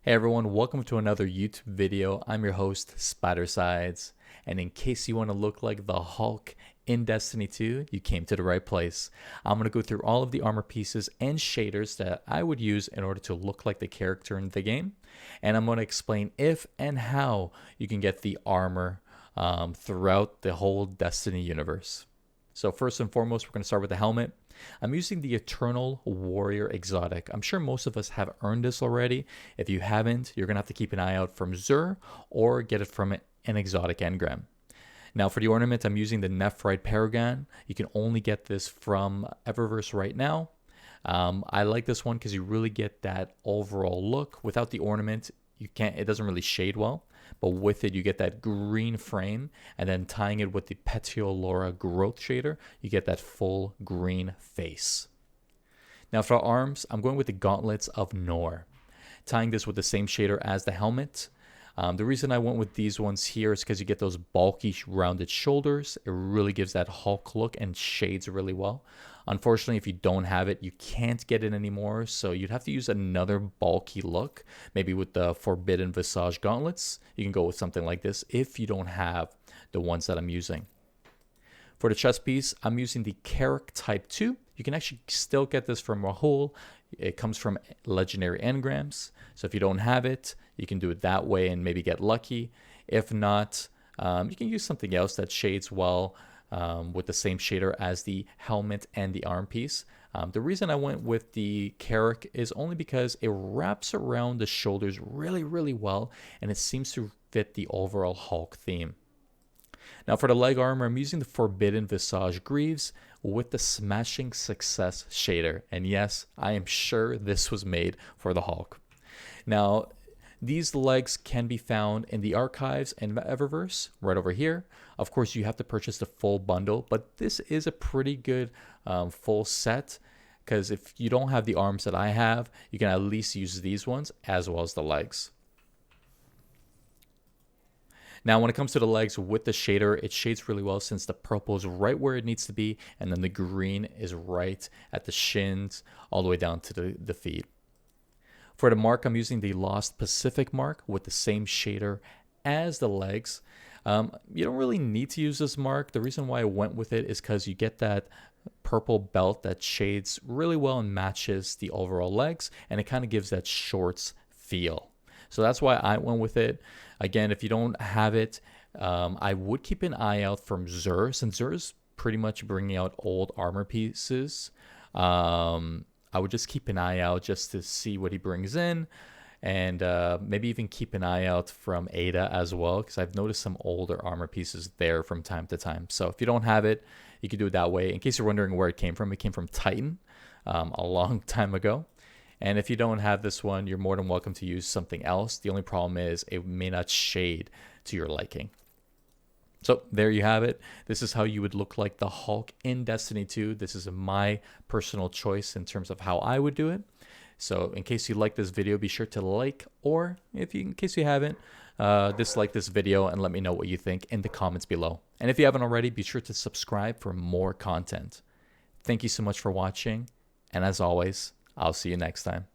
Hey everyone, welcome to another YouTube video. I'm your host, Spidersides, and in case you want to look like the Hulk in Destiny 2, you came to the right place. I'm going to go through all of the armor pieces and shaders that I would use in order to look like the character in the game, and I'm going to explain if and how you can get the armor throughout the whole Destiny universe. So first and foremost, we're going to start with the helmet. I'm using the Eternal Warrior Exotic. I'm sure most of us have earned this already. If you haven't, you're going to have to keep an eye out from Xur or get it from an exotic engram. Now for the ornament, I'm using the Nephrite Paragon. You can only get this from Eververse right now. I like this one because you really get that overall look. Without the ornament, it doesn't really shade well, but with it you get that green frame, and then tying it with the Petiolora growth shader, you get that full green face. Now for arms, I'm going with the Gauntlets of Nor, tying this with the same shader as the helmet. The reason I went with these ones here is because you get those bulky rounded shoulders. It really gives that Hulk look and shades really well. Unfortunately, if you don't have it, you can't get it anymore, so you'd have to use another bulky look, maybe with the Forbidden Visage gauntlets. You can go with something like this if you don't have the ones that I'm using. For the chest piece, I'm using the Carrick Type 2. You can actually still get this from Rahul. It comes from legendary engrams, so if you don't have it, you can do it that way and maybe get lucky. If not, you can use something else that shades well with the same shader as the helmet and the arm piece. The reason I went with the Carrick is only because it wraps around the shoulders really well, and it seems to fit the overall Hulk theme. Now for the leg armor, I'm using the Forbidden Visage Greaves with the Smashing Success shader. And yes, I am sure this was made for the Hulk. Now, these legs can be found in the archives and Eververse, right over here. Of course, you have to purchase the full bundle, but this is a pretty good full set, because if you don't have the arms that I have, you can at least use these ones as well as the legs. Now, when it comes to the legs with the shader, it shades really well since the purple is right where it needs to be, and then the green is right at the shins all the way down to the feet. For the mark, I'm using the Lost Pacific mark with the same shader as the legs. You don't really need to use this mark. The reason why I went with it is because you get that purple belt that shades really well and matches the overall legs, and it kind of gives that shorts feel. So that's why I went with it. Again, if you don't have it, I would keep an eye out from Xur, since Xur is pretty much bringing out old armor pieces. I would just keep an eye out just to see what he brings in, and maybe even keep an eye out from Ada as well, because I've noticed some older armor pieces there from time to time. So if you don't have it, you can do it that way. In case you're wondering where it came from Titan a long time ago. And if you don't have this one, you're more than welcome to use something else. The only problem is it may not shade to your liking. So there you have it. This is how you would look like the Hulk in Destiny 2. This is my personal choice in terms of how I would do it. So in case you like this video, be sure to like, or in case you haven't, dislike this video and let me know what you think in the comments below. And if you haven't already, be sure to subscribe for more content. Thank you so much for watching. And as always, I'll see you next time.